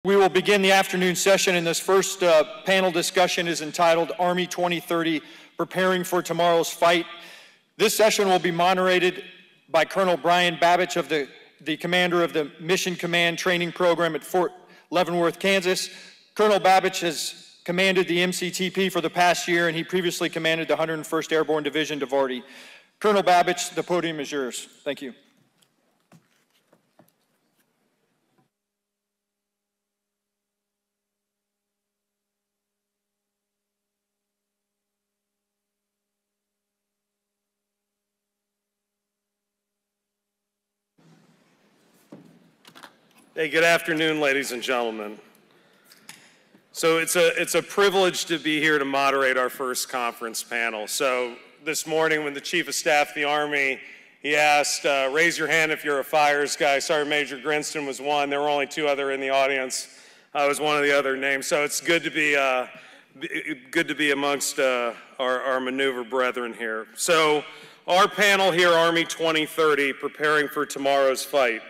We will begin the afternoon session, and this first panel discussion is entitled Army 2030, Preparing for Tomorrow's Fight. This session will be moderated by Colonel Brian Babich, of the commander of the Mission Command Training Program at Fort Leavenworth, Kansas. Colonel Babich has commanded the MCTP for the past year, and he previously commanded the 101st Airborne Division, Divarti. Colonel Babich, the podium is yours. Thank you. Hey, good afternoon, ladies and gentlemen. So it's a privilege to be here to moderate our first conference panel. So this morning when the Chief of Staff of the Army, he asked, raise your hand if you're a fires guy. Sergeant Major Grinston was one. There were only two other in the audience. I was one of the other names. So it's good to be amongst our maneuver brethren here. So our panel here, Army 2030, Preparing for Tomorrow's Fight.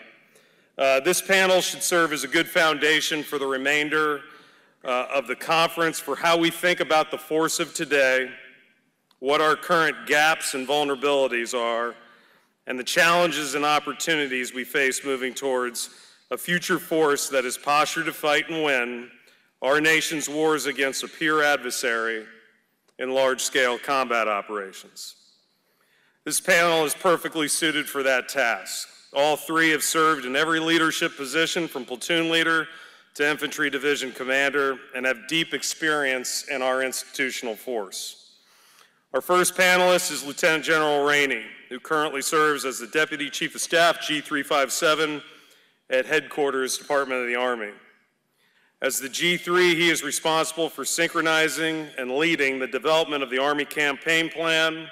This panel should serve as a good foundation for the remainder of the conference for how we think about the force of today, what our current gaps and vulnerabilities are, and the challenges and opportunities we face moving towards a future force that is postured to fight and win our nation's wars against a peer adversary in large-scale combat operations. This panel is perfectly suited for that task. All three have served in every leadership position from platoon leader to infantry division commander and have deep experience in our institutional force. Our first panelist is Lieutenant General Rainey, who currently serves as the Deputy Chief of Staff, G357, at Headquarters, Department of the Army. As the G3, he is responsible for synchronizing and leading the development of the Army campaign plan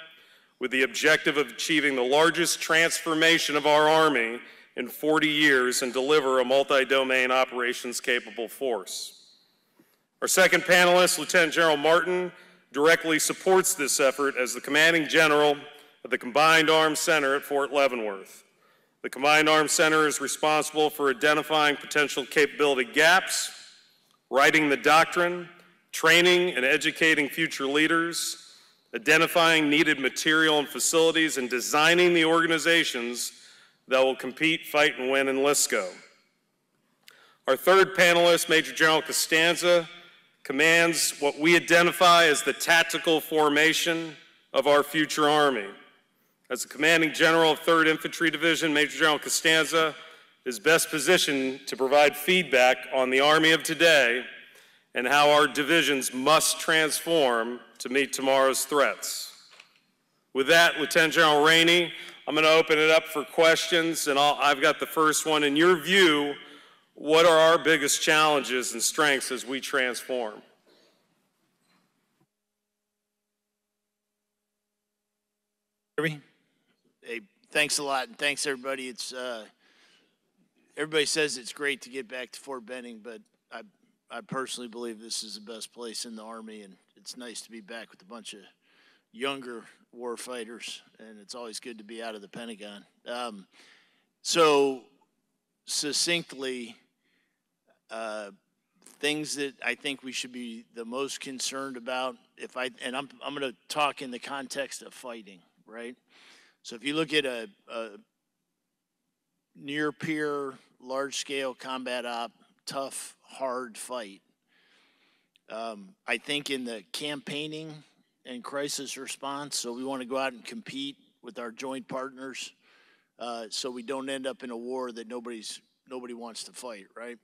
with the objective of achieving the largest transformation of our Army in 40 years and deliver a multi-domain operations-capable force. Our second panelist, Lieutenant General Martin, directly supports this effort as the Commanding General of the Combined Arms Center at Fort Leavenworth. The Combined Arms Center is responsible for identifying potential capability gaps, writing the doctrine, training and educating future leaders, identifying needed material and facilities, and designing the organizations that will compete, fight, and win in LSCO. Our third panelist, Major General Costanza, commands what we identify as the tactical formation of our future Army. As the Commanding General of 3rd Infantry Division, Major General Costanza is best positioned to provide feedback on the Army of today and how our divisions must transform to meet tomorrow's threats. With that, Lieutenant General Rainey, I'm going to open it up for questions, and I've got the first one. In your view, what are our biggest challenges and strengths as we transform? Hey, thanks a lot, and thanks everybody. It's everybody says it's great to get back to Fort Benning, but I personally believe this is the best place in the Army, and it's nice to be back with a bunch of younger war fighters, and it's always good to be out of the Pentagon. So succinctly, things that I think we should be the most concerned about, and I'm going to talk in the context of fighting, right? So if you look at a near-peer, large-scale combat op, tough, hard fight. I think in the campaigning and crisis response, so we want to go out and compete with our joint partners so we don't end up in a war that nobody wants to fight, right?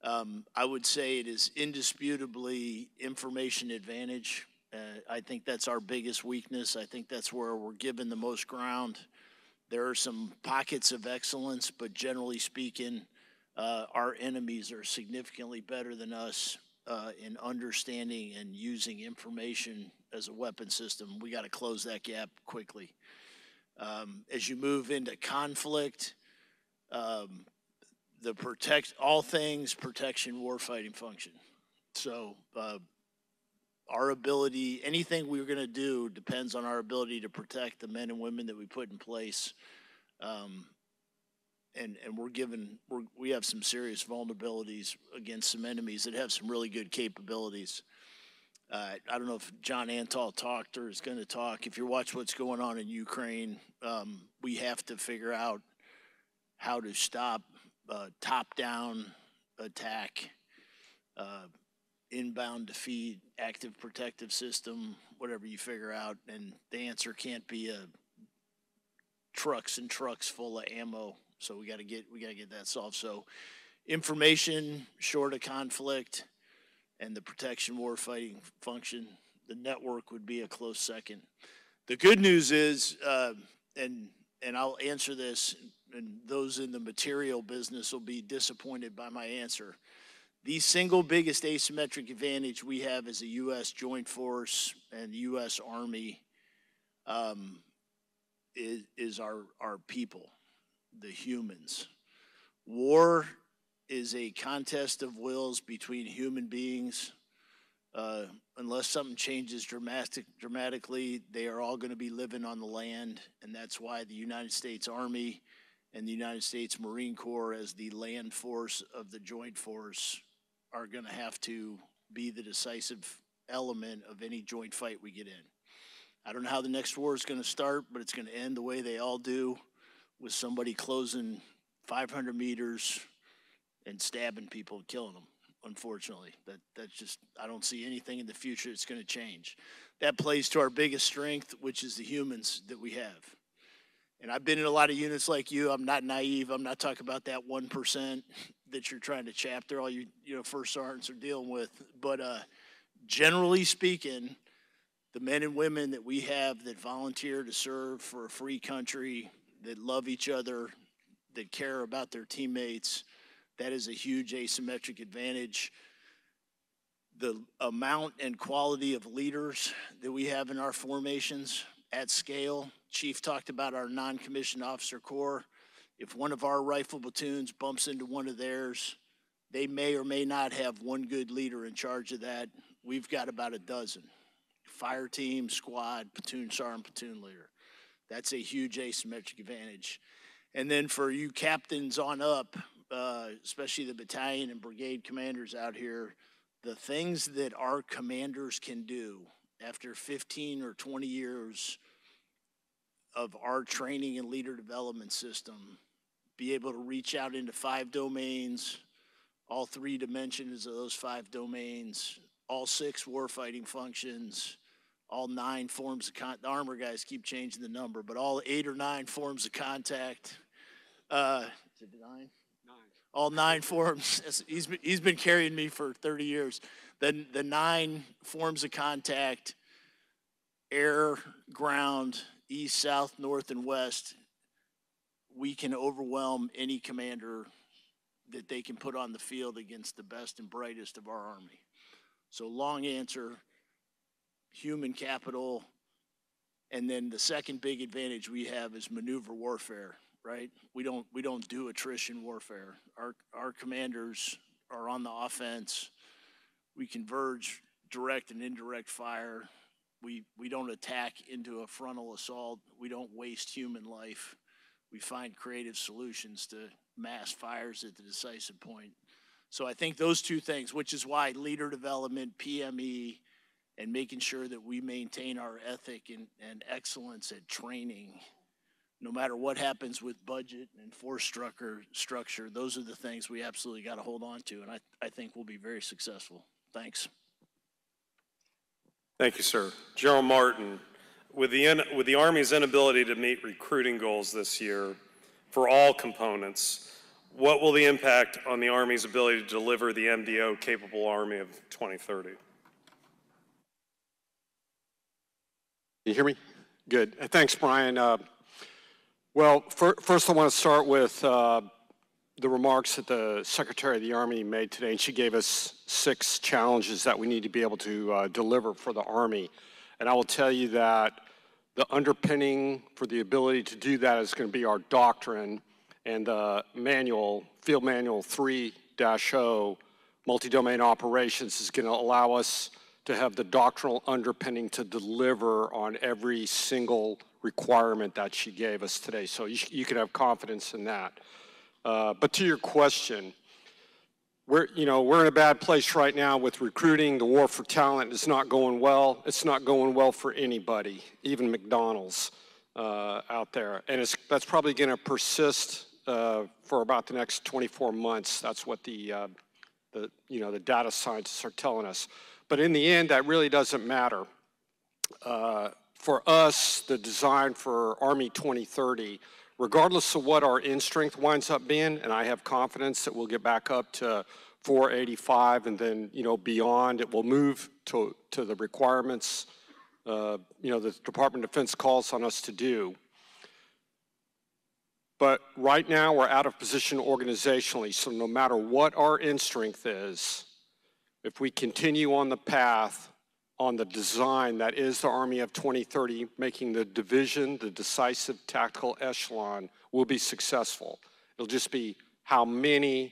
I would say it is indisputably information advantage. I think that's our biggest weakness. I think that's where we're given the most ground. There are some pockets of excellence, but generally speaking, our enemies are significantly better than us in understanding and using information as a weapon system. We got to close that gap quickly. As you move into conflict, all things protection, warfighting function. So our ability, anything we're going to do depends on our ability to protect the men and women that we put in place. we have some serious vulnerabilities against some enemies that have some really good capabilities. I don't know if John Antal talked or is going to talk. If you watch what's going on in Ukraine, we have to figure out how to stop top-down attack, inbound defeat, active protective system, whatever you figure out. And the answer can't be trucks and trucks full of ammo. So we got to get that solved. So information short of conflict and the protection warfighting function, the network would be a close second. The good news is, and I'll answer this, and those in the material business will be disappointed by my answer. The single biggest asymmetric advantage we have as a U.S. Joint Force and the U.S. Army is our people, the humans. War is a contest of wills between human beings. Unless something changes dramatically, they are all going to be living on the land, and that's why the United States Army and the United States Marine Corps, as the land force of the Joint Force, are going to have to be the decisive element of any joint fight we get in. I don't know how the next war is going to start, but it's going to end the way they all do, with somebody closing 500 meters and stabbing people and killing them. Unfortunately, that's just, I don't see anything in the future that's going to change. That plays to our biggest strength, which is the humans that we have. And I've been in a lot of units like you. I'm not naive. I'm not talking about that 1% that you're trying to chapter all you first sergeants are dealing with. But generally speaking, the men and women that we have that volunteer to serve for a free country, that love each other, that care about their teammates, that is a huge asymmetric advantage. The amount and quality of leaders that we have in our formations at scale. Chief talked about our non-commissioned officer corps. If one of our rifle platoons bumps into one of theirs, they may or may not have one good leader in charge of that. We've got about a dozen. Fire team, squad, platoon sergeant, platoon leader. That's a huge asymmetric advantage. And then for you captains on up, especially the battalion and brigade commanders out here, the things that our commanders can do after 15 or 20 years of our training and leader development system, be able to reach out into 5 domains, all 3 dimensions of those 5 domains, all 6 warfighting functions, all 9 forms of the armor guys keep changing the number, but all 8 or 9 forms of contact. Is it 9? 9. All 9 forms. He's been carrying me for 30 years. Then the 9 forms of contact: air, ground, east, south, north, and west. We can overwhelm any commander that they can put on the field against the best and brightest of our Army. So long answer, human capital. And then the second big advantage we have is maneuver warfare, right? We don't do attrition warfare. Our commanders are on the offense. We converge direct and indirect fire. We don't attack into a frontal assault. We don't waste human life. We find creative solutions to mass fires at the decisive point. So I think those 2 things, which is why leader development, PME, and making sure that we maintain our ethic and excellence at training, no matter what happens with budget and force structure, those are the things we absolutely got to hold on to, and I think we'll be very successful. Thanks. Thank you, sir. General Martin, with the Army's inability to meet recruiting goals this year for all components, what will the impact on the Army's ability to deliver the MDO-capable Army of 2030? Can you hear me? Good. Thanks, Brian. Well, first I want to start with the remarks that the Secretary of the Army made today, and she gave us 6 challenges that we need to be able to deliver for the Army. And I will tell you that the underpinning for the ability to do that is going to be our doctrine, and the manual, Field Manual 3-0, multi-domain operations, is going to allow us to have the doctrinal underpinning to deliver on every single requirement that she gave us today. So you can have confidence in that. But to your question, we're in a bad place right now with recruiting. The war for talent is not going well. It's not going well for anybody, even McDonald's out there. And that's probably going to persist for about the next 24 months. That's what the data scientists are telling us. But in the end, that really doesn't matter. For us, the design for Army 2030, regardless of what our end strength winds up being, and I have confidence that we'll get back up to 485, and then beyond, it will move to the requirements the Department of Defense calls on us to do. But right now, we're out of position organizationally, so no matter what our end strength is, if we continue on the path, on the design that is the Army of 2030, making the division the decisive tactical echelon, will be successful. It'll just be how many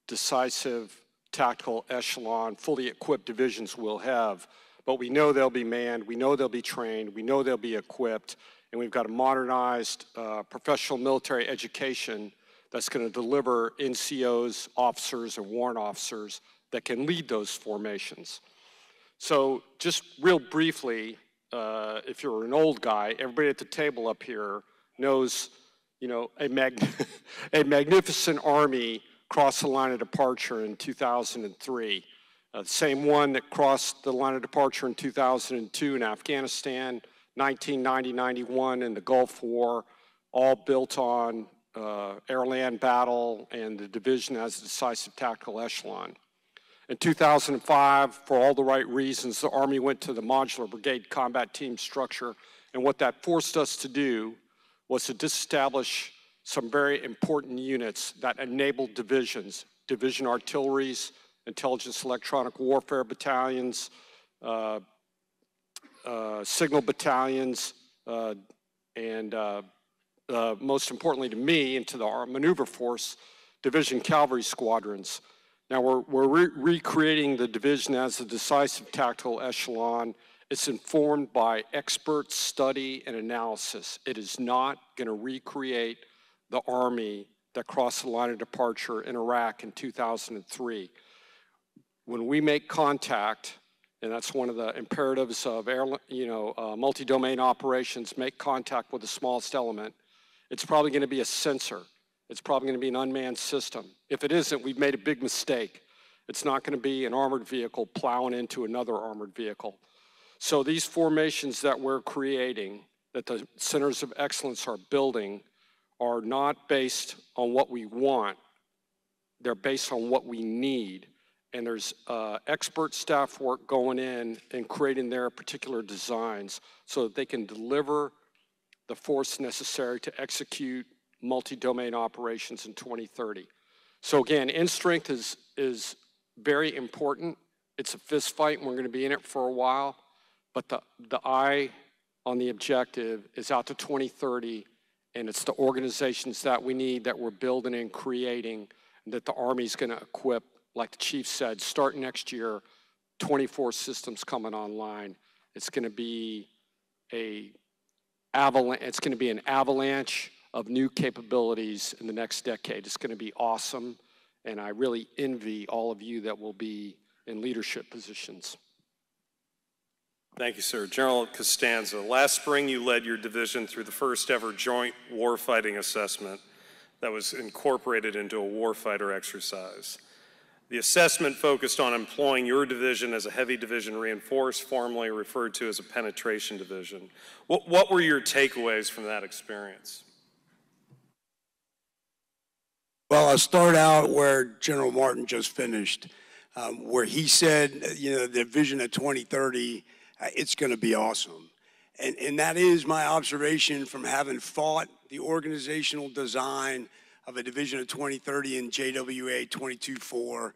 decisive tactical echelon, fully equipped divisions we'll have. But we know they'll be manned, we know they'll be trained, we know they'll be equipped, and we've got a modernized professional military education that's going to deliver NCOs, officers, and warrant officers that can lead those formations. So just real briefly, if you're an old guy, everybody at the table up here knows, a magnificent Army crossed the line of departure in 2003. The same one that crossed the line of departure in 2002 in Afghanistan, 1990-91 in the Gulf War, all built on air-land battle and the division as a decisive tactical echelon. In 2005, for all the right reasons, the Army went to the modular brigade combat team structure, and what that forced us to do was to disestablish some very important units that enabled divisions, division artilleries, intelligence electronic warfare battalions, signal battalions, and most importantly to me, and to the maneuver force, division cavalry squadrons. Now we're recreating the division as a decisive tactical echelon. It's informed by expert study and analysis. It is not going to recreate the Army that crossed the line of departure in Iraq in 2003. When we make contact, and that's one of the imperatives of multi-domain operations, make contact with the smallest element, it's probably going to be a sensor. It's probably going to be an unmanned system. If it isn't, we've made a big mistake. It's not going to be an armored vehicle plowing into another armored vehicle. So these formations that we're creating, that the centers of excellence are building, are not based on what we want. They're based on what we need. And there's expert staff work going in and creating their particular designs so that they can deliver the force necessary to execute multi-domain operations in 2030. So again, end strength is very important. It's a fist fight and we're going to be in it for a while, but the eye on the objective is out to 2030, and it's the organizations that we need, that we're building and creating, that the Army's going to equip, like the Chief said, start next year, 24 systems coming online. It's going to be an avalanche of new capabilities in the next decade. It's going to be awesome, and I really envy all of you that will be in leadership positions. Thank you, sir. General Costanza, last spring you led your division through the first ever joint warfighting assessment that was incorporated into a warfighter exercise. The assessment focused on employing your division as a heavy division reinforced, formerly referred to as a penetration division. What were your takeaways from that experience? Well, I'll start out where General Martin just finished, where he said, the vision of 2030, it's going to be awesome. And that is my observation from having fought the organizational design of a division of 2030 in JWA 22-4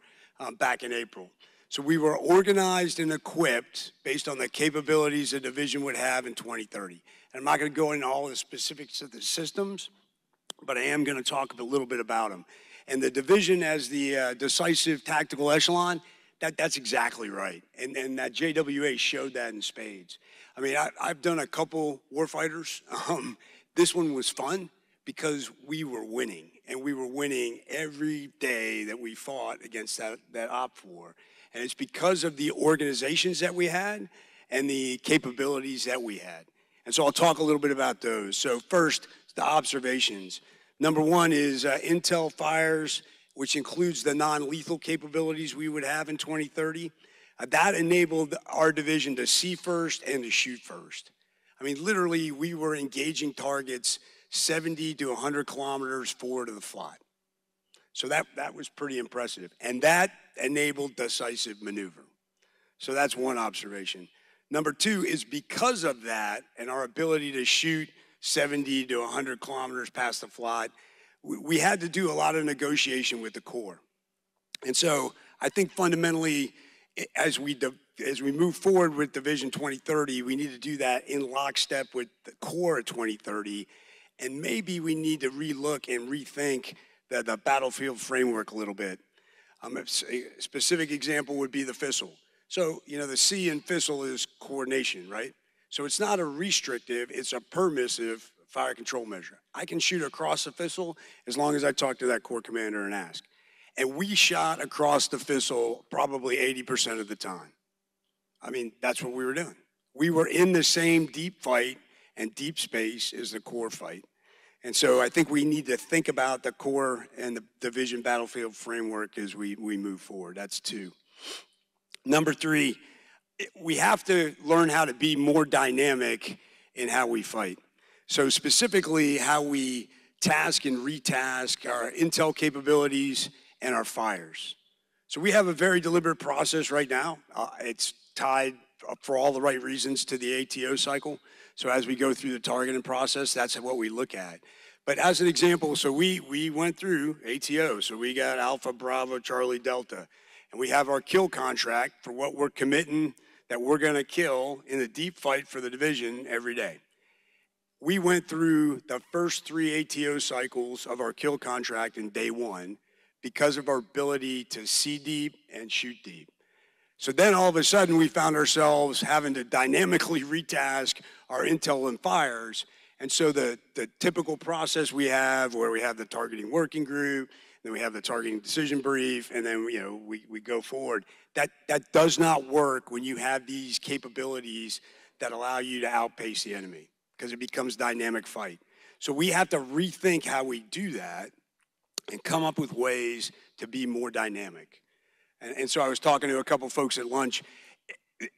back in April. So we were organized and equipped based on the capabilities the division would have in 2030. And I'm not going to go into all the specifics of the systems, but I am going to talk a little bit about them. And the division as the decisive tactical echelon, that's exactly right. And that JWA showed that in spades. I mean, I've done a couple warfighters. This one was fun because we were winning, and we were winning every day that we fought against that OPFOR. And it's because of the organizations that we had and the capabilities that we had. And so I'll talk a little bit about those. So first, the observations. Number one is intel fires, which includes the non-lethal capabilities we would have in 2030. That enabled our division to see first and to shoot first. I mean, literally, we were engaging targets 70 to 100 kilometers forward of the flight. So that was pretty impressive. And that enabled decisive maneuver. So that's one observation. Number two is because of that and our ability to shoot 70 to 100 kilometers past the flight, we had to do a lot of negotiation with the Corps. And so I think fundamentally, as we move forward with Division 2030, we need to do that in lockstep with the Corps at 2030. And maybe we need to relook and rethink the battlefield framework a little bit. A specific example would be the FISL. So, you know, the C in FISL is coordination, right? So it's not a restrictive, it's a permissive fire control measure. I can shoot across the FISL as long as I talk to that Corps commander and ask. And we shot across the FISL probably 80% of the time. I mean, that's what we were doing. We were in the same deep fight and deep space as the Corps fight. And so I think we need to think about the Corps and the division battlefield framework as we move forward. That's two. Number three, we have to learn how to be more dynamic in how we fight. So specifically how we task and retask our intel capabilities and our fires. So we have a very deliberate process right now. It's tied for all the right reasons to the ATO cycle. So as we go through the targeting process, that's what we look at. But as an example, so we went through ATO. So we got Alpha, Bravo, Charlie, Delta. And we have our kill contract for what we're committing that we're going to kill in the deep fight for the division every day. We went through the first 3 ATO cycles of our kill contract in day one because of our ability to see deep and shoot deep. So then all of a sudden we found ourselves having to dynamically retask our intel and fires. And so the typical process we have where we have the targeting working group, then we have the targeting decision brief, and then we go forward. That does not work when you have these capabilities that allow you to outpace the enemy because it becomes dynamic fight. So we have to rethink how we do that and come up with ways to be more dynamic. And so I was talking to a couple folks at lunch.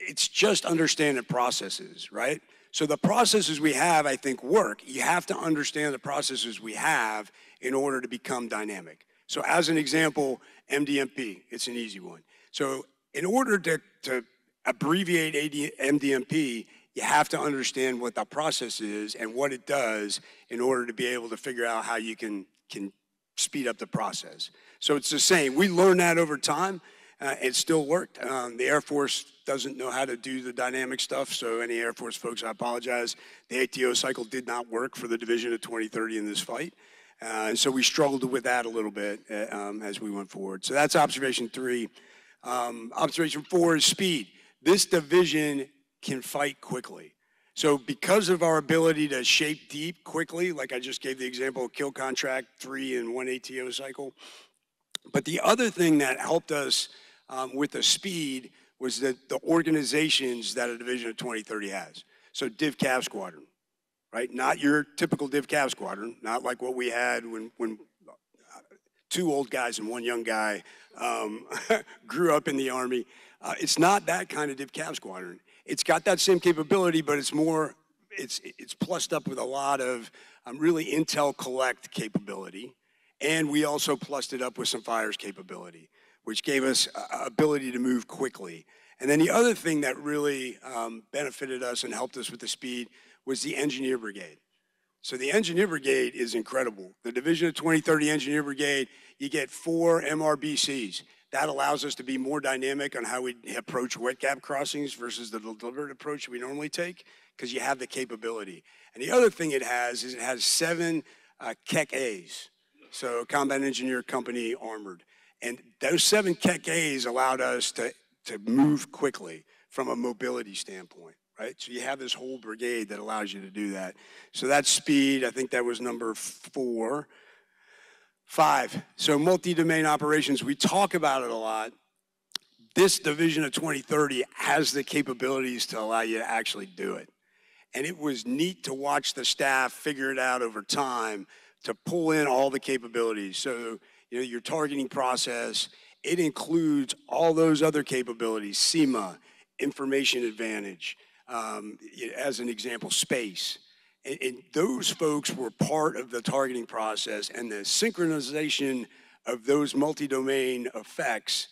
It's just understanding processes, right? So the processes we have, I think, work. You have to understand the processes we have in order to become dynamic. So as an example, MDMP, it's an easy one. So in order to abbreviate MDMP, you have to understand what the process is and what it does in order to be able to figure out how you can speed up the process. So it's the same. We learned that over time. It still worked. The Air Force doesn't know how to do the dynamic stuff, so any Air Force folks, I apologize. The ATO cycle did not work for the division of 2030 in this fight. And so we struggled with that a little bit as we went forward. So that's observation 3. Observation 4 is speed. This division can fight quickly. So because of our ability to shape deep quickly, like I just gave the example of kill contract 3 in 1 ATO cycle. But the other thing that helped us with the speed was the organizations that a division of 2030 has. So Div Cav Squadron, right? Not your typical Div Cav Squadron, not like what we had when 2 old guys and 1 young guy grew up in the Army. It's not that kind of Div Cav Squadron. It's got that same capability, but it's more, it's plussed up with a lot of really intel collect capability. And we also plussed it up with some fires capability, which gave us ability to move quickly. And then the other thing that really benefited us and helped us with the speed was the Engineer Brigade. So the Engineer Brigade is incredible. The Division of 2030 Engineer Brigade, you get 4 MRBCs. That allows us to be more dynamic on how we approach wet gap crossings versus the deliberate approach we normally take, because you have the capability. And the other thing it has is it has 7 KEC A's. So Combat Engineer Company Armored. And those 7 KEC A's allowed us to move quickly from a mobility standpoint, right? So you have this whole brigade that allows you to do that. So that's speed. I think that was number 4. 5, so multi-domain operations. We talk about it a lot. This Division of 2030 has the capabilities to allow you to actually do it. And it was neat to watch the staff figure it out over time to pull in all the capabilities. So, you know, your targeting process, it includes all those other capabilities, SEMA, information advantage, as an example, space. And those folks were part of the targeting process, and the synchronization of those multi-domain effects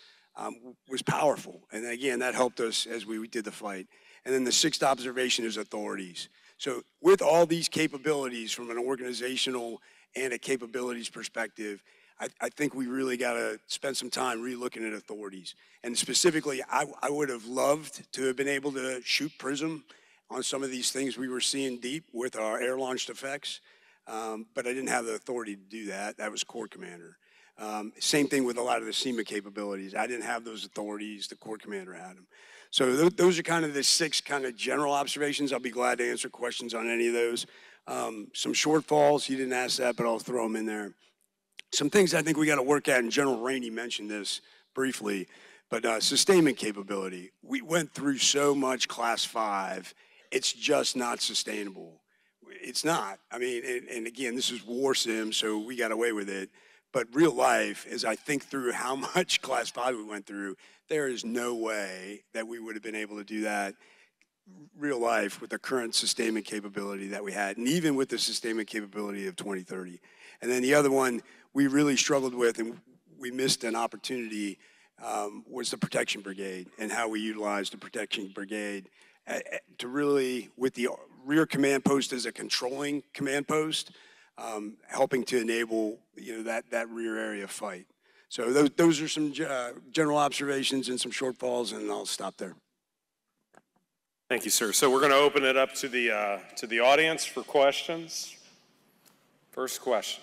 was powerful. And again, that helped us as we did the fight. And then the 6th observation is authorities. So with all these capabilities from an organizational and a capabilities perspective, I think we really got to spend some time re-looking at authorities. And specifically, I would have loved to have been able to shoot PRISM on some of these things we were seeing deep with our air-launched effects, but I didn't have the authority to do that. That was Corps Commander. Same thing with a lot of the SEMA capabilities. I didn't have those authorities. The Corps Commander had them. So those are kind of the 6 kind of general observations. I'll be glad to answer questions on any of those. Some shortfalls, you didn't ask that, but I'll throw them in there. Some things I think we got to work at, and General Rainey mentioned this briefly, but sustainment capability. We went through so much Class 5, it's just not sustainable. It's not. I mean, and again, this is war sim, so we got away with it. But real life, as I think through how much Class 5 we went through, there is no way that we would have been able to do that real life with the current sustainment capability that we had, and even with the sustainment capability of 2030. And then the other one we really struggled with, and we missed an opportunity, was the protection brigade and how we utilized the protection brigade to really, with the rear command post as a controlling command post, helping to enable, you know, that rear area fight. So those are some general observations and some shortfalls, and I'll stop there. Thank you, sir. So we're going to open it up to the audience for questions. First question.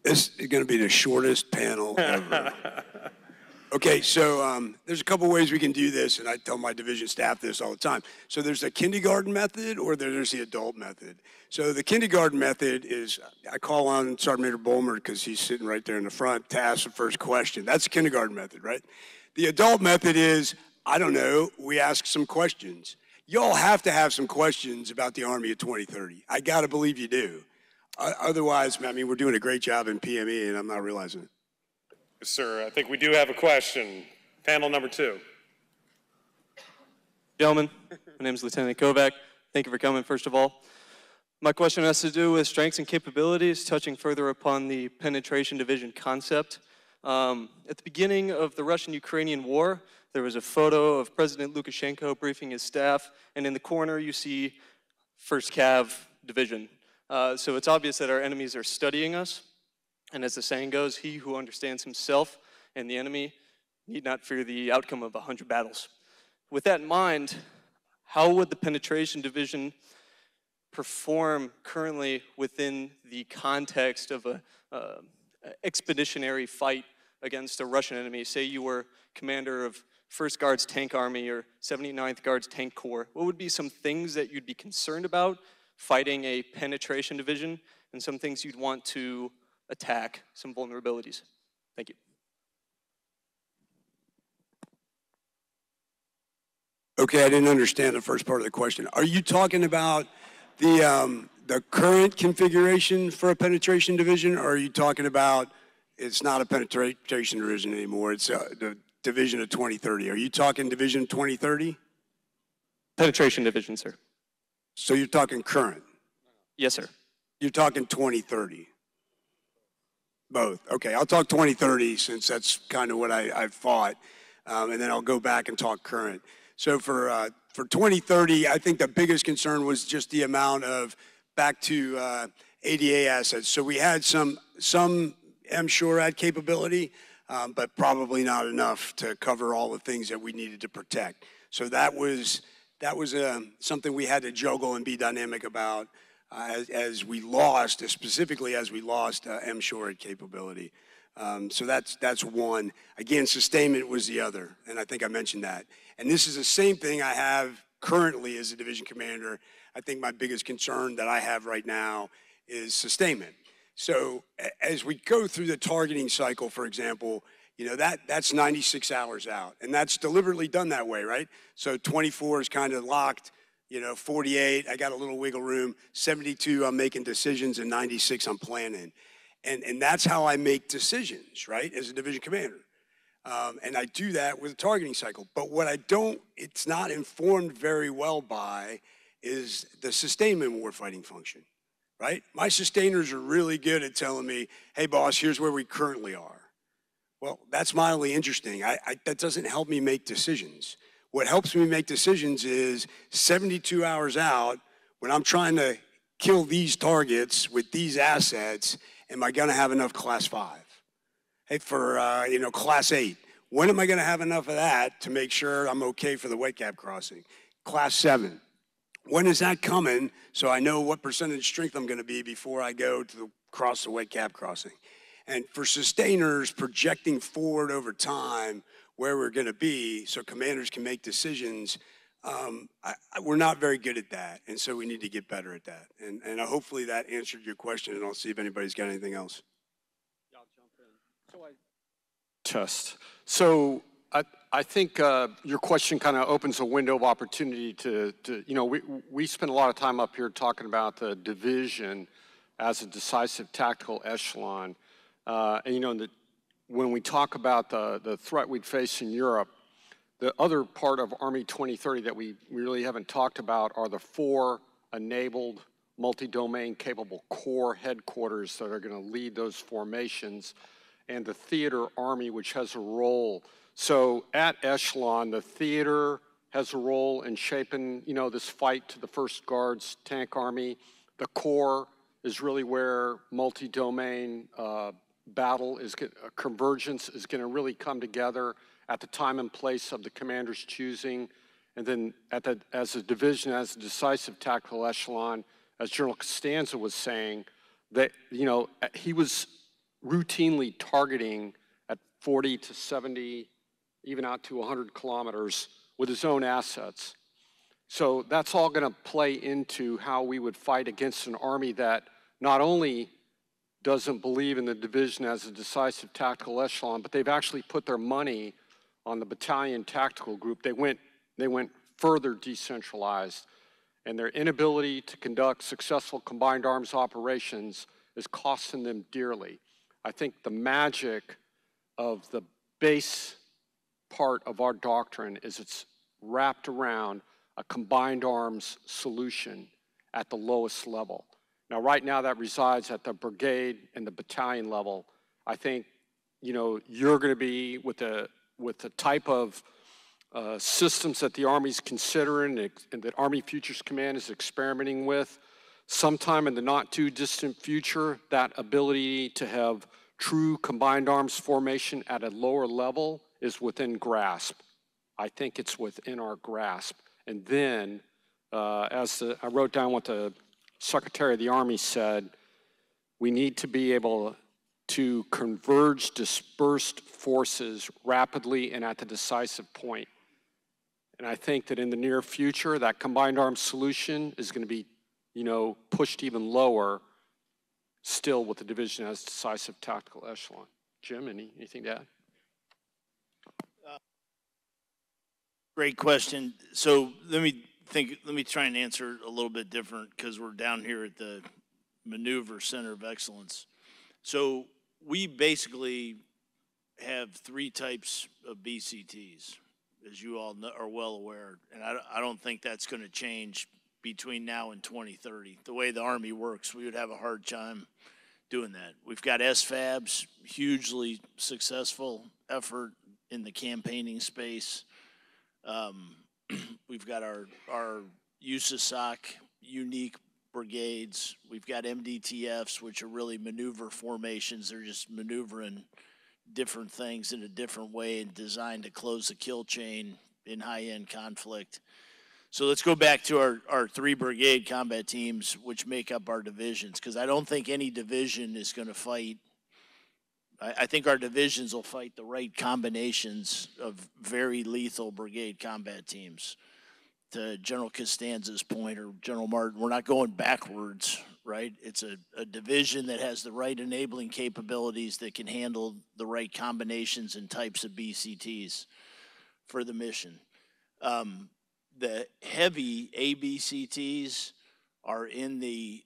This is going to be the shortest panel ever. Okay, so there's a couple ways we can do this, and I tell my division staff this all the time. So there's the kindergarten method, or there's the adult method. So the kindergarten method is, I call on Sergeant Major Bulmer, because he's sitting right there in the front, to ask the first question. That's the kindergarten method, right? The adult method is, I don't know, we ask some questions. Y'all have to have some questions about the Army of 2030. I got to believe you do. Otherwise, I mean, we're doing a great job in PME, and I'm not realizing it. Yes, sir. I think we do have a question. Panel number 2. Gentlemen, my name is Lieutenant Kovac. Thank you for coming, first of all. My question has to do with strengths and capabilities, touching further upon the penetration division concept. At the beginning of the Russian-Ukrainian war, there was a photo of President Lukashenko briefing his staff, and in the corner you see 1st Cav Division. So it's obvious that our enemies are studying us. And as the saying goes, he who understands himself and the enemy need not fear the outcome of 100 battles. With that in mind, how would the penetration division perform currently within the context of an expeditionary fight against a Russian enemy? Say you were commander of 1st Guards Tank Army or 79th Guards Tank Corps. What would be some things that you'd be concerned about fighting a penetration division, and some things you'd want to attack, some vulnerabilities? Thank you. Okay, I didn't understand the first part of the question. Are you talking about the current configuration for a penetration division, or are you talking about it's not a penetration division anymore, it's the Division of 2030? Are you talking Division 2030? Penetration division, sir. So you're talking current? Yes, sir. You're talking 2030? Both. Okay, I'll talk 2030 since that's kind of what I've fought, and then I'll go back and talk current. So for 2030, I think the biggest concern was just the amount of back to ADA assets. So we had some MSHORAD capability, but probably not enough to cover all the things that we needed to protect. So that was something we had to juggle and be dynamic about as we lost, specifically as we lost MSHORAD capability. So that's one. Again, sustainment was the other, and I think I mentioned that. And this is the same thing I have currently as a division commander. I think my biggest concern that I have right now is sustainment. So as we go through the targeting cycle, for example, you know, that's 96 hours out, and that's deliberately done that way, right? So 24 is kind of locked, you know, 48, I got a little wiggle room, 72, I'm making decisions, and 96, I'm planning. And that's how I make decisions, right, as a division commander. And I do that with a targeting cycle. But what it's not informed very well by is the sustainment warfighting function, right? My sustainers are really good at telling me, hey, boss, here's where we currently are. Well, that's mildly interesting. That doesn't help me make decisions. What helps me make decisions is 72 hours out, when I'm trying to kill these targets with these assets, am I gonna have enough class 5? Hey, for class 8, when am I gonna have enough of that to make sure I'm okay for the wet gap crossing? Class 7, when is that coming so I know what percentage strength I'm gonna be before I go to cross the wet gap crossing? And for sustainers, projecting forward over time where we're gonna be so commanders can make decisions, we're not very good at that, and so we need to get better at that. And hopefully that answered your question, and I'll see if anybody's got anything else. Yeah, I'll jump in. Test. So I think your question kind of opens a window of opportunity to you know, we spend a lot of time up here talking about the division as a decisive tactical echelon. And you know, when we talk about the threat we'd face in Europe, the other part of Army 2030 that we really haven't talked about are the 4 enabled multi-domain capable core headquarters that are going to lead those formations, and the theater army, which has a role. So at echelon, the theater has a role in shaping, you know, this fight to the First Guards Tank Army. The core is really where multi-domain battle convergence is going to really come together at the time and place of the commander's choosing. And then as a division, as a decisive tactical echelon, as General Costanza was saying, that, you know, he was routinely targeting at 40 to 70, even out to 100 kilometers with his own assets. So that's all going to play into how we would fight against an army that not only doesn't believe in the division as a decisive tactical echelon, but they've actually put their money on the battalion tactical group. They went further decentralized, and their inability to conduct successful combined arms operations is costing them dearly. I think the magic of the base part of our doctrine is it's wrapped around a combined arms solution at the lowest level. Now, right now that resides at the brigade and the battalion level. I think, you know, you're going to be with the type of systems that the Army's considering and that Army Futures Command is experimenting with. Sometime in the not too distant future, that ability to have true combined arms formation at a lower level is within grasp. I think it's within our grasp. And then, I wrote down what the Secretary of the Army said, we need to be able to converge dispersed forces rapidly and at the decisive point. And I think that in the near future, that combined arms solution is going to be, you know, pushed even lower, still with the division as decisive tactical echelon. Jim, anything to add? Great question. So let me try and answer it a little bit different because we're down here at the Maneuver Center of Excellence. So we basically have 3 types of BCTs, as you all know, are well aware, and I don't think that's going to change between now and 2030. The way the Army works, we would have a hard time doing that. We've got SFABs, hugely successful effort in the campaigning space. We've got our USASOC, unique brigades. We've got MDTFs, which are really maneuver formations. They're just maneuvering different things in a different way and designed to close the kill chain in high-end conflict. So let's go back to our 3 brigade combat teams, which make up our divisions, because I don't think any division is going to fight. I think our divisions will fight the right combinations of very lethal brigade combat teams. To General Costanza's point, or General Martin, we're not going backwards, right? It's a division that has the right enabling capabilities that can handle the right combinations and types of BCTs for the mission. The heavy ABCTs are in the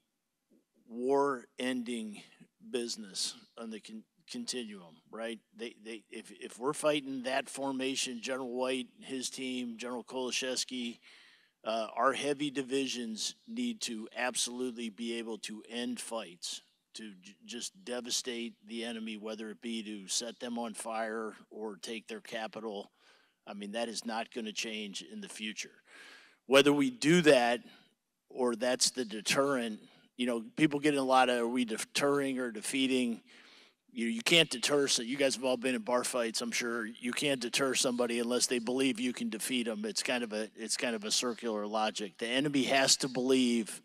war-ending business on the continuum, right? If we're fighting that formation, General White, his team, General Kolashevsky, our heavy divisions need to absolutely be able to end fights, to just devastate the enemy, whether it be to set them on fire or take their capital. I mean, that is not going to change in the future. Whether we do that or that's the deterrent, you know, people get in a lot of, are we deterring or defeating? You can't deter, so you guys have all been in bar fights, I'm sure. You can't deter somebody unless they believe you can defeat them. It's kind of a circular logic. The enemy has to believe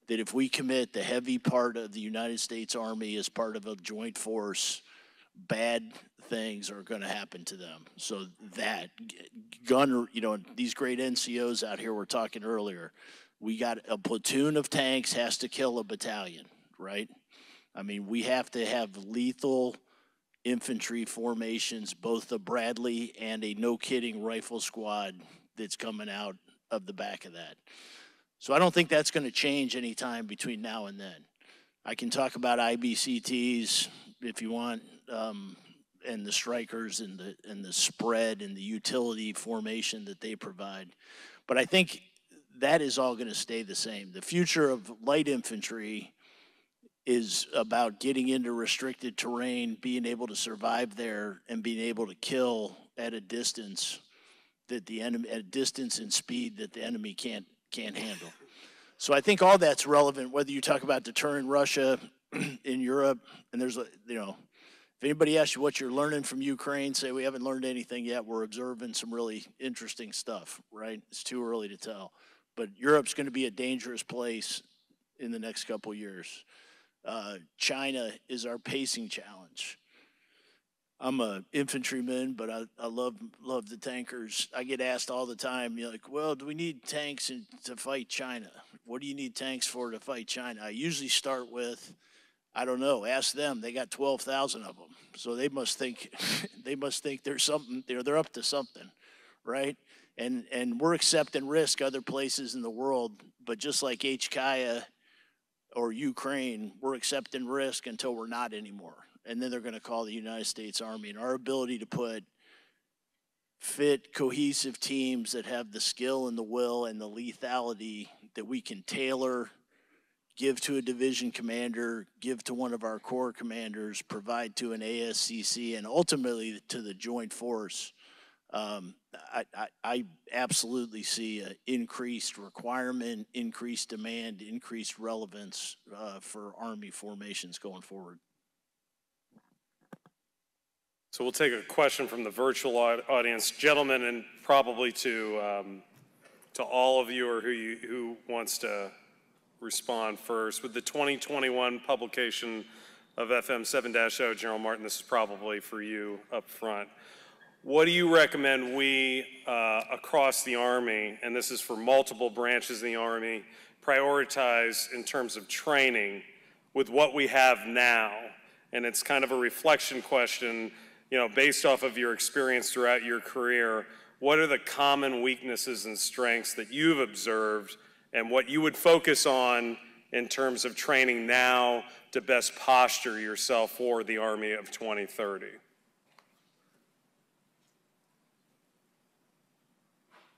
that if we commit the heavy part of the United States Army as part of a joint force, bad things are going to happen to them. So that gun, you know, these great NCOs out here we're talking earlier, we got a platoon of tanks has to kill a battalion, right? I mean, we have to have lethal infantry formations, both a Bradley and a no-kidding rifle squad that's coming out of the back of that. So I don't think that's going to change any time between now and then. I can talk about IBCTs if you want, and the strikers and the spread and the utility formation that they provide. But I think that is all going to stay the same. The future of light infantry is about getting into restricted terrain, being able to survive there, and being able to kill at a distance that the enemy, at a distance and speed that the enemy can't handle. So I think all that's relevant, whether you talk about deterring Russia in Europe, and there's a, you know, if anybody asks you what you're learning from Ukraine, say we haven't learned anything yet. We're observing some really interesting stuff, right? It's too early to tell. But Europe's going to be a dangerous place in the next couple years. China is our pacing challenge. I'm a infantryman, but I love the tankers. I get asked all the time, you're like, well, do we need tanks to fight China? What do you need tanks for to fight China? I usually start with, I don't know, ask them. They got 12,000 of them. So they must think there's something, they're up to something, right? And we're accepting risk other places in the world, but just like HKIA or Ukraine, we're accepting risk until we're not anymore. And then they're going to call the United States Army. And our ability to put fit, cohesive teams that have the skill and the will and the lethality that we can tailor, give to a division commander, give to one of our corps commanders, provide to an ASCC, and ultimately to the joint force. I absolutely see an increased requirement, increased demand, increased relevance for Army formations going forward. So we'll take a question from the virtual audience, gentlemen, and probably to all of you or who wants to respond first. With the 2021 publication of FM 7-0, General Martin, this is probably for you up front. What do you recommend we, across the Army, and this is for multiple branches of the Army, prioritize in terms of training with what we have now? And it's kind of a reflection question, you know, based off of your experience throughout your career. What are the common weaknesses and strengths that you've observed, and what you would focus on in terms of training now to best posture yourself for the Army of 2030?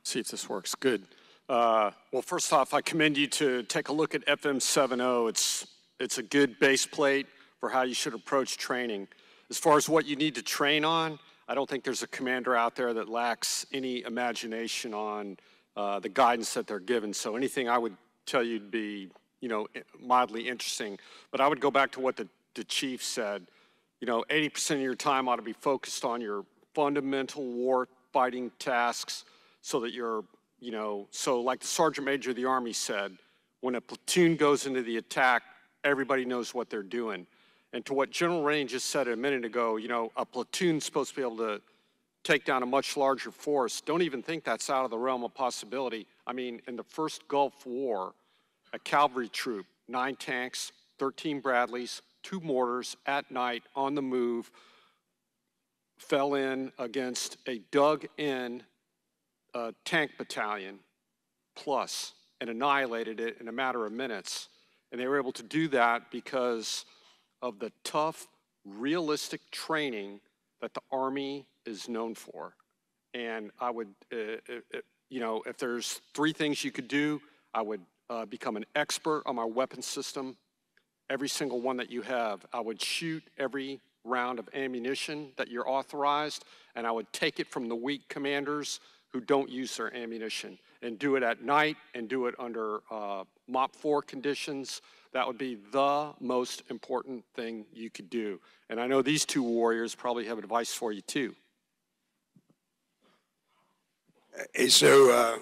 See if this works. Good. Well, first off, I commend you to take a look at FM 7.0. It's a good base plate for how you should approach training. As far as what you need to train on, I don't think there's a commander out there that lacks any imagination on the guidance that they're given. So anything I would tell you to be you know, mildly interesting. But I would go back to what the chief said. You know, 80% of your time ought to be focused on your fundamental war fighting tasks so that you're, you know, so like the Sergeant Major of the Army said, when a platoon goes into the attack, everybody knows what they're doing. And to what General Rainey just said a minute ago, you know, a platoon's supposed to be able to take down a much larger force. Don't even think that's out of the realm of possibility. I mean, in the first Gulf War, a cavalry troop, 9 tanks, 13 Bradleys, 2 mortars at night on the move, fell in against a dug-in tank battalion plus and annihilated it in a matter of minutes. And they were able to do that because of the tough, realistic training that the Army is known for. And I would, you know, if there's 3 things you could do, I would become an expert on my weapon system, every single one that you have. I would shoot every round of ammunition that you're authorized, and I would take it from the weak commanders who don't use their ammunition, and do it at night and do it under MOP 4 conditions. That would be the most important thing you could do. And I know these 2 warriors probably have advice for you too. So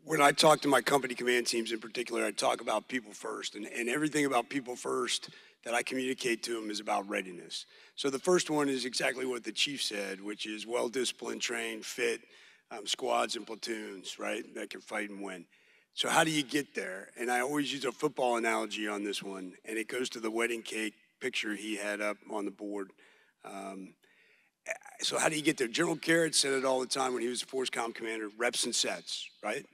when I talk to my company command teams in particular, I talk about people first, and everything about people first that I communicate to them is about readiness. So the first one is exactly what the chief said, which is well-disciplined, trained, fit squads and platoons, right, that can fight and win. So how do you get there? And I always use a football analogy on this one, and it goes to the wedding cake picture he had up on the board. So how do you get there? General Garrett said it all the time when he was a force comm commander, reps and sets, right?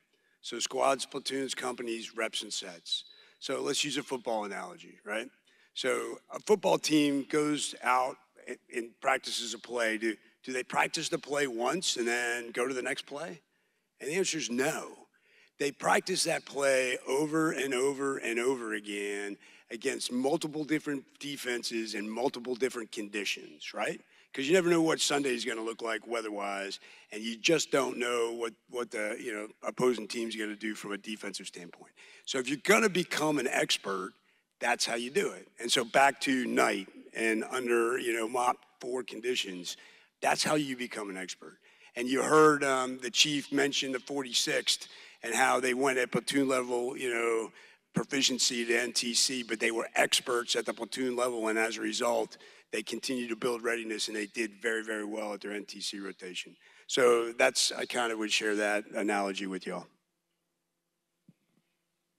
So squads, platoons, companies, reps and sets. So let's use a football analogy, right? So a football team goes out and practices a play. Do they practice the play once and then go to the next play? And the answer is no. They practice that play over and over and over again against multiple different defenses and multiple different conditions, right? Because you never know what Sunday is going to look like weather-wise, and you just don't know what the opposing team's going to do from a defensive standpoint. So if you're going to become an expert, that's how you do it. And so back to night and under MOP 4 conditions, that's how you become an expert. And you heard the chief mention the 46th and how they went at platoon level, proficiency to NTC, but they were experts at the platoon level, and as a result, they continued to build readiness, and they did very, very well at their NTC rotation. So I kind of would share that analogy with y'all.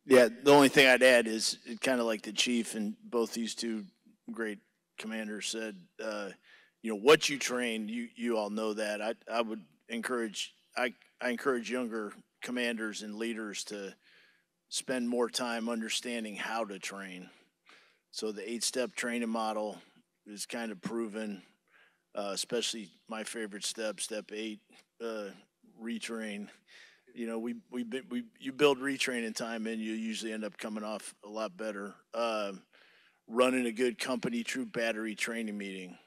Yeah, the only thing I'd add is kind of like the chief and both these 2 great commanders said, what you train, you all know that. I would encourage, I encourage younger commanders and leaders to spend more time understanding how to train. So the 8-step training model is kind of proven, especially my favorite step 8, retrain. You build retraining time and you usually end up coming off a lot better. Running a good company troop battery training meeting.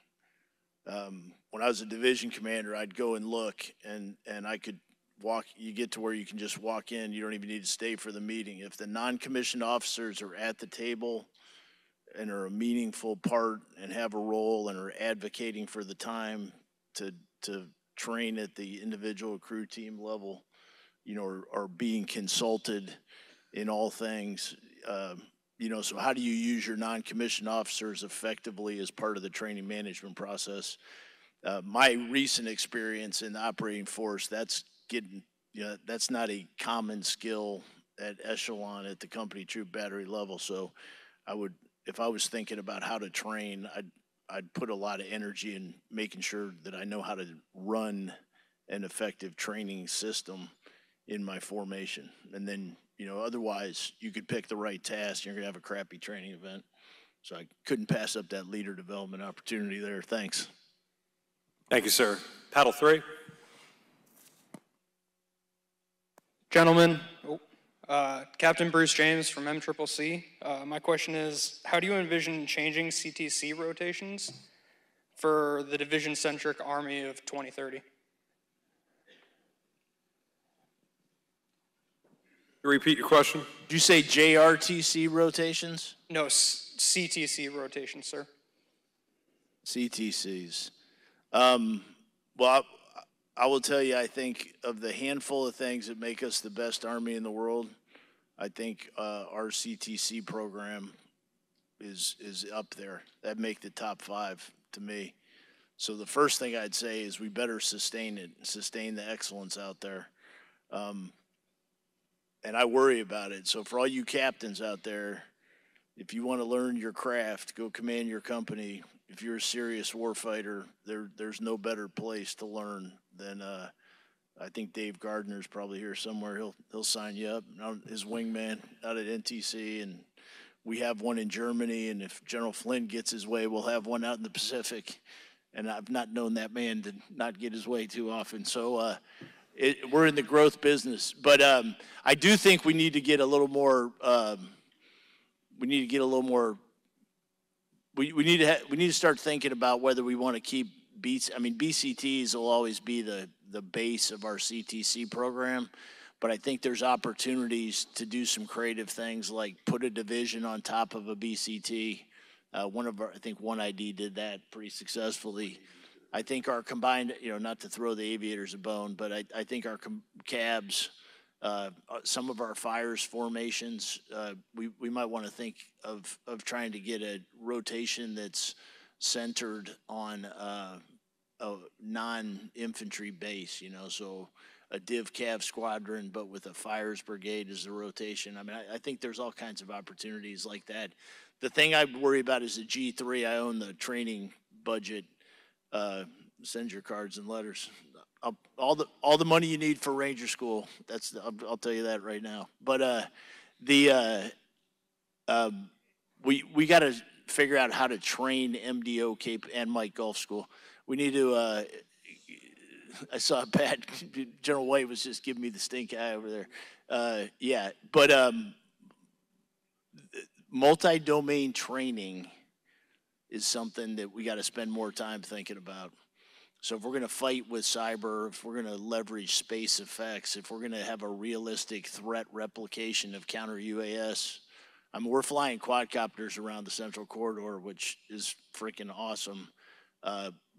When I was a division commander, I'd go and look, and I could walk. You get to where you can just walk in. You don't even need to stay for the meeting. If the non-commissioned officers are at the table and are a meaningful part and have a role and are advocating for the time to train at the individual crew team level, are being consulted in all things. So how do you use your non-commissioned officers effectively as part of the training management process? My recent experience in the operating force, that's not a common skill at echelon at the company troop battery level. So if I was thinking about how to train, I'd put a lot of energy in making sure that I know how to run an effective training system in my formation. And then, otherwise you could pick the right task, you're gonna have a crappy training event. So I couldn't pass up that leader development opportunity there. Thanks. Thank you, sir. Paddle 3. Gentlemen, Captain Bruce James from MCCC. My question is, how do you envision changing CTC rotations for the Division-Centric Army of 2030? Repeat your question? Did you say JRTC rotations? No, CTC rotation, sir. CTCs. Well, I will tell you, I think of the handful of things that make us the best Army in the world, I think our CTC program is up there. That'd make the top 5 to me. So the first thing I'd say is we better sustain it, sustain the excellence out there. And I worry about it. So for all you captains out there, if you want to learn your craft, go command your company. If you're a serious warfighter, there's no better place to learn than I think Dave Gardner's probably here somewhere. He'll sign you up. His wingman out at NTC, and we have one in Germany. And if General Flynn gets his way, we'll have one out in the Pacific. And I've not known that man to not get his way too often. So we're in the growth business, but I do think we need to get a little more. We need to start thinking about whether we want to keep beats. I mean, BCTs will always be the base of our CTC program, but I think there's opportunities to do some creative things like put a division on top of a BCT. I think one ID did that pretty successfully. I think our combined, not to throw the aviators a bone, but I think our cabs, some of our fires formations, we might want to think of trying to get a rotation that's centered on a non-infantry base, so a Div Cav squadron, but with a fires brigade as the rotation. I mean, I think there's all kinds of opportunities like that. The thing I worry about is the G3. I own the training budget. Send your cards and letters. All the money you need for Ranger School. I'll tell you that right now. But we got to figure out how to train MDO Cape and Mike Golf School. We need to. I saw Pat General White was just giving me the stink eye over there. Yeah, but multi-domain training is something that we got to spend more time thinking about. So if we're going to fight with cyber, if we're going to leverage space effects, if we're going to have a realistic threat replication of counter UAS, I mean, we're flying quadcopters around the Central Corridor, which is freaking awesome.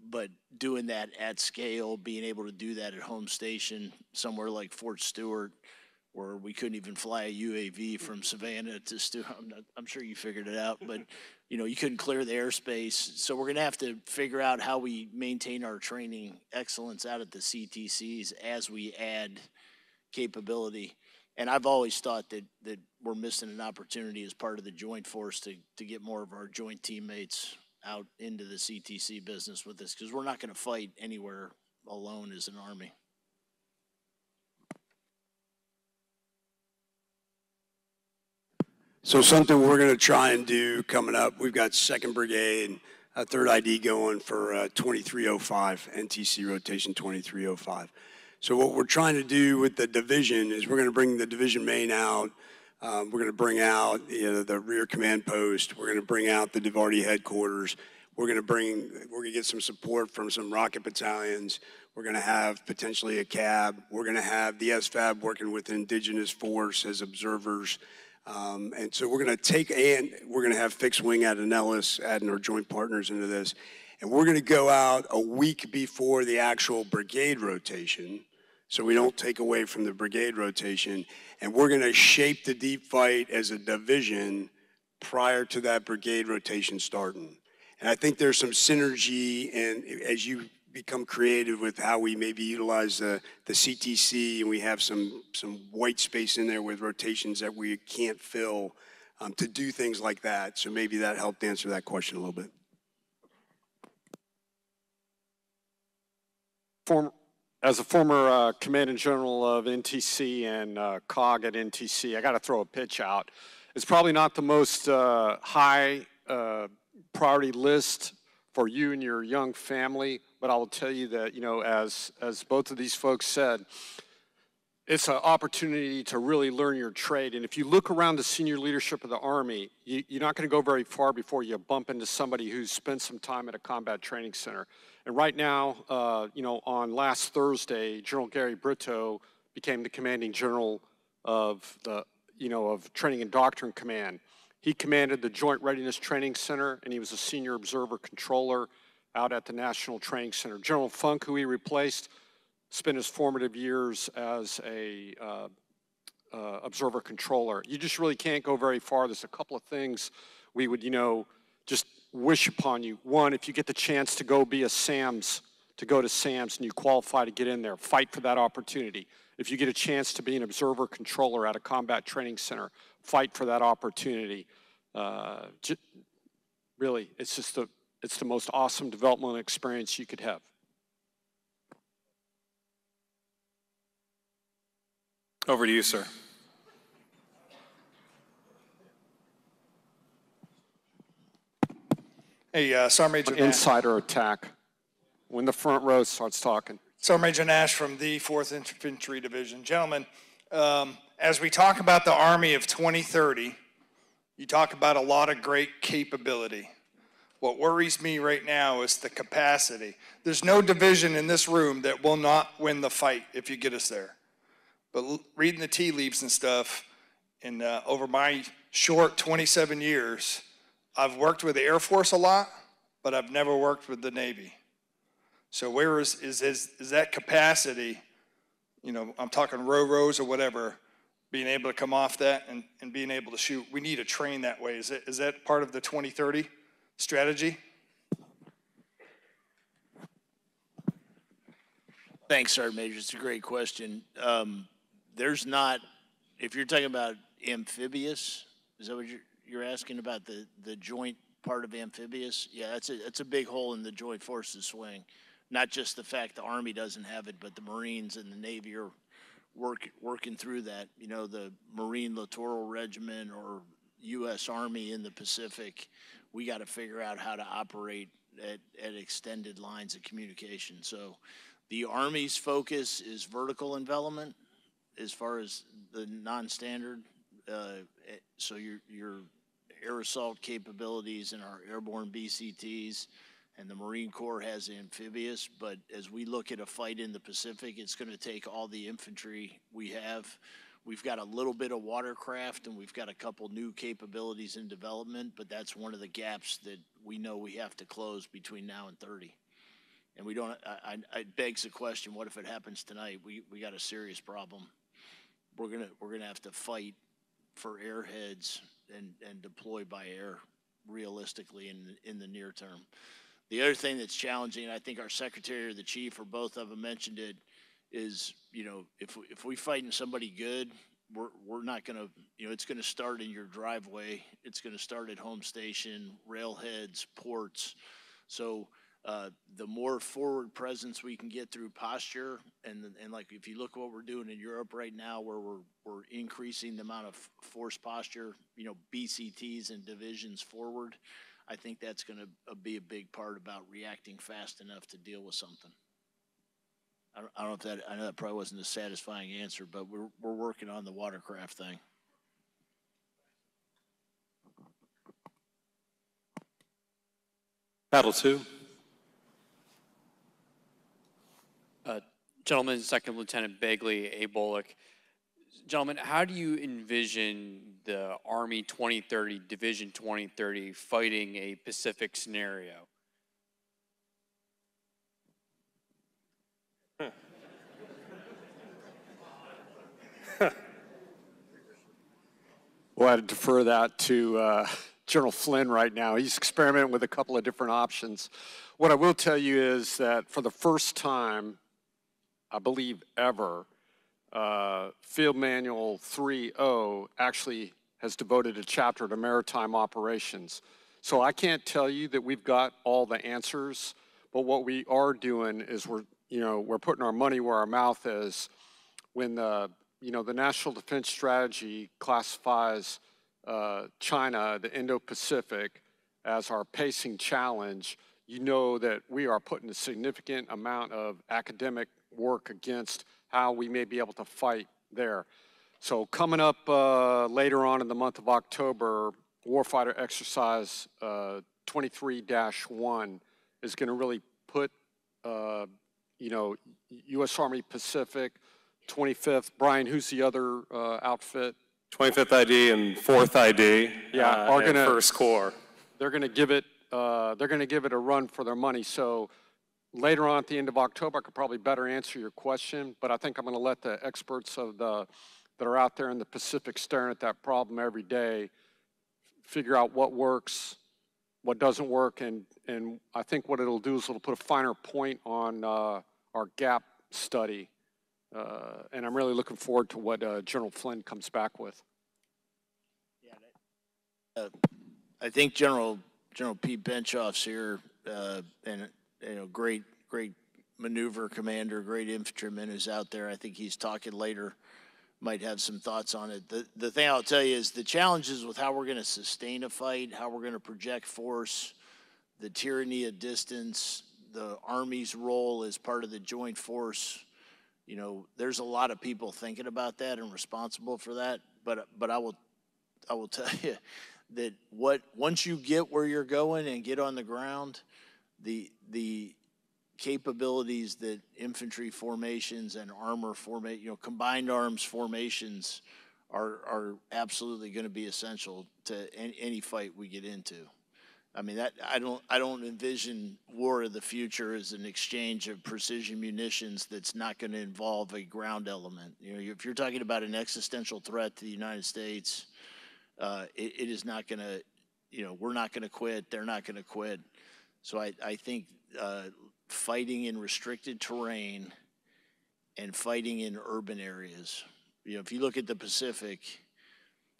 But doing that at scale, being able to do that at home station, somewhere like Fort Stewart, where we couldn't even fly a UAV from Savannah to Stewart. I'm sure you figured it out, but you couldn't clear the airspace. So we're going to have to figure out how we maintain our training excellence out at the CTCs as we add capability. And I've always thought that we're missing an opportunity as part of the joint force to get more of our joint teammates out into the CTC business with this, because we're not going to fight anywhere alone as an Army. So something we're going to try and do coming up, we've got 2nd Brigade, 3rd ID going for 2305, NTC rotation 2305. So what we're trying to do with the division is we're going to bring the division main out. We're going to bring out the rear command post. We're going to bring out the DIVARTY headquarters. We're going to get some support from some rocket battalions. We're going to have potentially a cab. We're going to have the SFAB working with indigenous force as observers. And so we're going to have fixed wing at Nellis, adding our joint partners into this. And we're going to go out a week before the actual brigade rotation, so we don't take away from the brigade rotation. And we're going to shape the deep fight as a division prior to that brigade rotation starting. And I think there's some synergy, and as you become creative with how we maybe utilize the CTC, and we have some white space in there with rotations that we can't fill to do things like that. So maybe that helped answer that question a little bit. As a former Commandant General of NTC and COG at NTC, I got to throw a pitch out. It's probably not the most high priority list for you and your young family, but I will tell you that, as both of these folks said, it's an opportunity to really learn your trade. And if you look around the senior leadership of the Army, you're not going to go very far before you bump into somebody who's spent some time at a combat training center. And right now, on last Thursday, General Gary Brito became the commanding general of the, of Training and Doctrine Command. He commanded the Joint Readiness Training Center, and he was a senior observer controller out at the National Training Center. General Funk, who he replaced, spent his formative years as a observer controller. You just really can't go very far. There's a couple of things we would, just wish upon you. One, if you get the chance to go be a SAMS, to go to SAMS and you qualify to get in there, fight for that opportunity. If you get a chance to be an observer controller at a combat training center, fight for that opportunity. Really, it's the most awesome developmental experience you could have. Over to you, sir. Hey, Sergeant Major Nash. Insider attack when the front row starts talking. Sergeant Major Nash from the 4th Infantry Division. Gentlemen, as we talk about the Army of 2030, you talk about a lot of great capability. What worries me right now is the capacity. There's no division in this room that will not win the fight if you get us there. But reading the tea leaves and stuff, and over my short 27 years, I've worked with the Air Force a lot, but I've never worked with the Navy. So where is that capacity, I'm talking rows or whatever, being able to come off that and being able to shoot? We need to train that way. Is that part of the 2030 strategy? Thanks, Sergeant Major. It's a great question. There's not, if you're talking about amphibious, is that what you're asking about, the joint part of amphibious? Yeah, that's a big hole in the joint forces swing. Not just the fact the Army doesn't have it, but the Marines and the Navy are working through that. The Marine Littoral Regiment or U.S. Army in the Pacific, we got to figure out how to operate at extended lines of communication. So the Army's focus is vertical envelopment as far as the non-standard. So your air assault capabilities and our airborne BCTs, and the Marine Corps has amphibious. But as we look at a fight in the Pacific, it's going to take all the infantry we have. We've got a little bit of watercraft, and we've got a couple new capabilities in development, but that's one of the gaps that we know we have to close between now and 30. And we don't, it begs the question, what if it happens tonight? We got a serious problem. We're gonna have to fight for airheads and deploy by air realistically in the near term. The other thing that's challenging, I think our secretary or the chief or both of them mentioned it, is, if we fighting somebody good, we're not gonna, it's gonna start in your driveway. It's gonna start at home station, railheads, ports. So the more forward presence we can get through posture, and like if you look what we're doing in Europe right now, where we're increasing the amount of force posture, BCTs and divisions forward, I think that's going to be a big part about reacting fast enough to deal with something. I don't know if that, I know that probably wasn't a satisfying answer, but we're working on the watercraft thing. Battle 2. Gentleman, Second Lieutenant Bagley, A. Bullock. Gentlemen, how do you envision the Army 2030, Division 2030 fighting a Pacific scenario? Well, I'd defer that to General Flynn right now. He's experimenting with a couple of different options. What I will tell you is that for the first time, I believe ever, Field Manual 3.0 actually has devoted a chapter to maritime operations. So I can't tell you that we've got all the answers, but what we are doing is we're putting our money where our mouth is. When the National Defense Strategy classifies China, the Indo-Pacific, as our pacing challenge, that we are putting a significant amount of academic work against how we may be able to fight there. So coming up later on in the month of October, Warfighter Exercise 23-1 is going to really put, U.S. Army Pacific, 25th. Brian, who's the other outfit? 25th ID and 4th ID. Yeah, are and gonna, First Corps. They're going to give it. They're going to give it a run for their money. So later on at the end of October, I could probably better answer your question. But I think I'm going to let the experts that are out there in the Pacific staring at that problem every day figure out what works, what doesn't work, and I think what it'll do is it'll put a finer point on our gap study. And I'm really looking forward to what General Flynn comes back with. Yeah, I think General Pete Benchoff's here, and great maneuver commander, great infantryman who's out there. I think he's talking later. Might have some thoughts on it. The thing I'll tell you is the challenges with how we're going to sustain a fight, how we're going to project force, the tyranny of distance, the Army's role as part of the joint force. You know, there's a lot of people thinking about that and responsible for that. But I will tell you that once you get where you're going and get on the ground, the capabilities that infantry formations and armor combined arms formations are absolutely going to be essential to any fight we get into. I mean, I don't envision war of the future as an exchange of precision munitions that's not going to involve a ground element. You know, if you're talking about an existential threat to the United States, it is not going to, we're not going to quit. They're not going to quit. So I think fighting in restricted terrain and fighting in urban areas. If you look at the Pacific,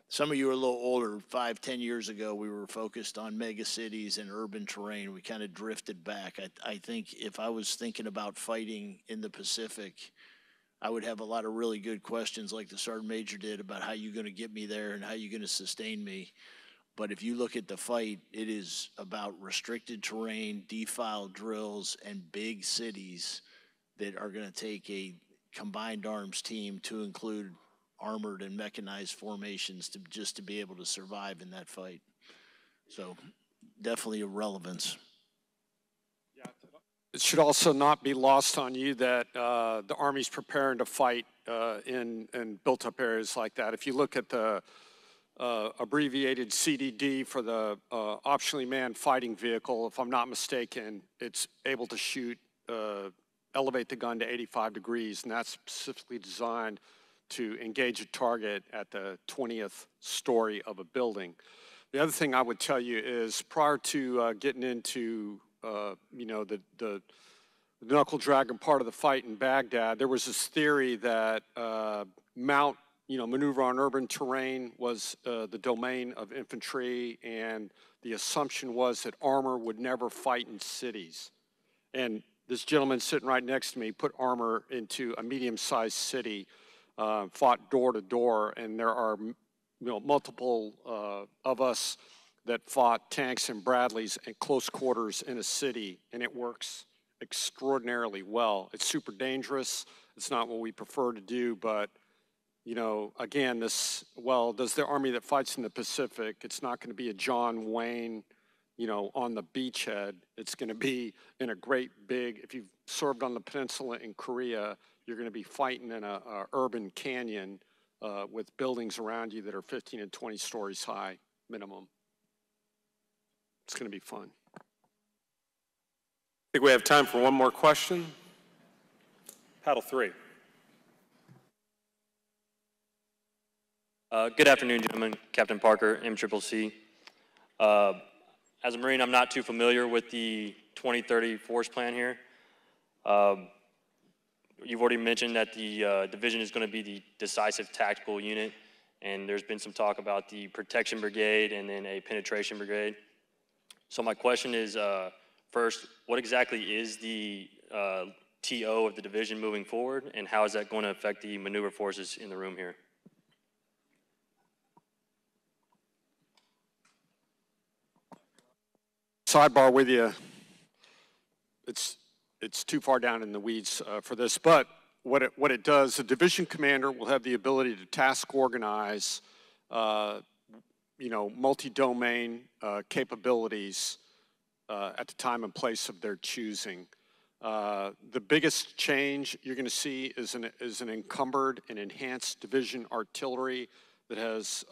some of you are a little older. 5-10 years ago, we were focused on mega cities and urban terrain. We kind of drifted back. I think if I was thinking about fighting in the Pacific, I would have a lot of really good questions like the Sergeant Major did about how you're going to get me there and how you're going to sustain me. But if you look at the fight, it is about restricted terrain, defile drills, and big cities that are going to take a combined arms team to include armored and mechanized formations to be able to survive in that fight. So definitely a relevance. It should also not be lost on you that the Army's preparing to fight in built-up areas like that. If you look at the abbreviated CDD for the optionally manned fighting vehicle, if I'm not mistaken, it's able to shoot, elevate the gun to 85 degrees, and that's specifically designed to engage a target at the 20th story of a building. The other thing I would tell you is prior to getting into the knuckle dragging part of the fight in Baghdad, there was this theory that maneuver on urban terrain was the domain of infantry, and the assumption was that armor would never fight in cities. And this gentleman sitting right next to me put armor into a medium-sized city, fought door to door, and there are multiple of us that fought tanks and Bradleys at close quarters in a city, and it works extraordinarily well. It's super dangerous. It's not what we prefer to do, but again, does the Army that fights in the Pacific, it's not going to be a John Wayne, on the beachhead. It's going to be in a great big, if you've served on the peninsula in Korea, you're going to be fighting in a urban canyon with buildings around you that are 15 and 20 stories high, minimum. It's going to be fun. I think we have time for one more question. Paddle 3. Good afternoon, gentlemen. Captain Parker, MCCC. As a Marine, I'm not too familiar with the 2030 force plan here. You've already mentioned that the division is going to be the decisive tactical unit, and there's been some talk about the protection brigade and then a penetration brigade. So my question is, first, what exactly is the TO of the division moving forward, and how is that going to affect the maneuver forces in the room here? Sidebar with you, it's too far down in the weeds for this, but what it does, the division commander will have the ability to task organize, multi-domain capabilities at the time and place of their choosing. The biggest change you're going to see is an encumbered and enhanced division artillery that has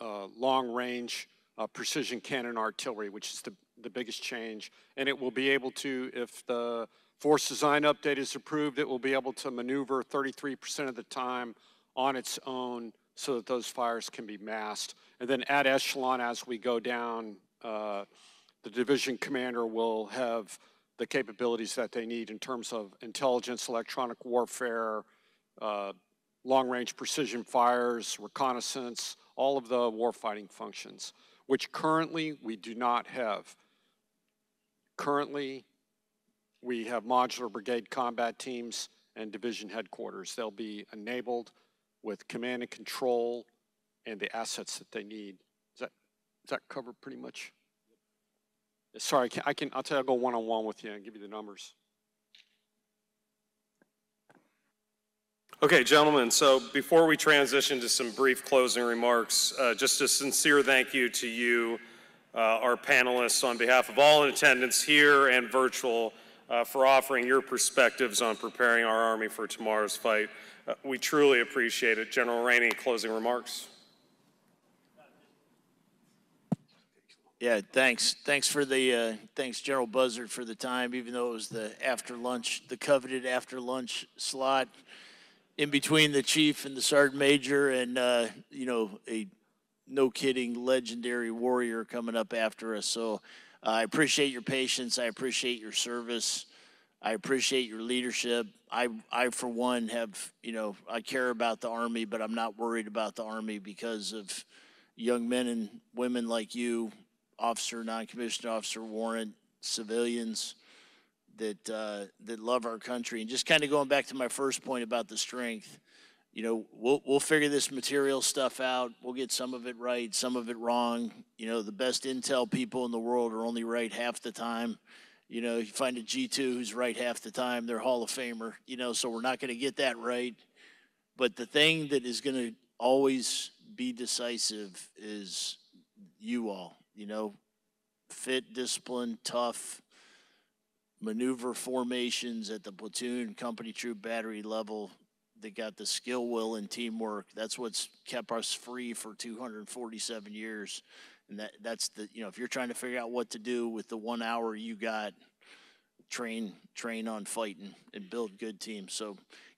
long-range precision cannon artillery, which is the biggest change. And it will be able to, if the force design update is approved, it will be able to maneuver 33% of the time on its own so that those fires can be masked. And then at echelon, as we go down, the division commander will have the capabilities that they need in terms of intelligence, electronic warfare, long-range precision fires, reconnaissance, all of the warfighting functions, which currently we do not have. Currently, we have modular brigade combat teams and division headquarters. They'll be enabled with command and control and the assets that they need. Does that cover pretty much? Sorry, I'll tell you, I'll go one-on-one with you and give you the numbers. Okay, gentlemen, so before we transition to some brief closing remarks, just a sincere thank you to you, our panelists, on behalf of all in attendance here and virtual, for offering your perspectives on preparing our Army for tomorrow's fight. We truly appreciate it. General Rainey, closing remarks. Yeah, thanks. Thanks for the thanks, General Buzzard, for the time. Even though it was the after lunch, the coveted after lunch slot, in between the chief and the sergeant major, and you know, a no kidding legendary warrior coming up after us. So I appreciate your patience. I appreciate your service. I appreciate your leadership. I for one have, you know, I care about the Army, but I'm not worried about the Army because of young men and women like you, Officer, non-commissioned officer Warrant, civilians that that love our country. And just kind of going back to my first point about the strength, you know, we'll figure this material stuff out. We'll get some of it right, some of it wrong. You know, the best intel people in the world are only right half the time. You know, you find a G2 who's right half the time, they're Hall of Famer. You know, so we're not going to get that right. But the thing that is going to always be decisive is you all. You know, fit, disciplined, tough, maneuver formations at the platoon, company, troop, battery level. They got the skill, will, and teamwork. That's what's kept us free for 247 years. And that's the, you know, if you're trying to figure out what to do with the 1 hour you got, train on fighting and build good teams. So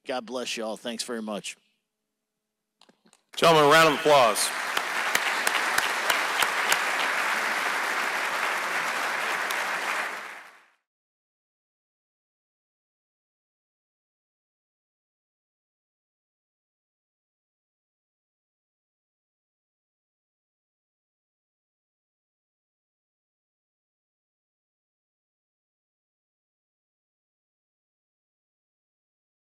God bless you all. Thanks very much. Gentlemen, a round of applause.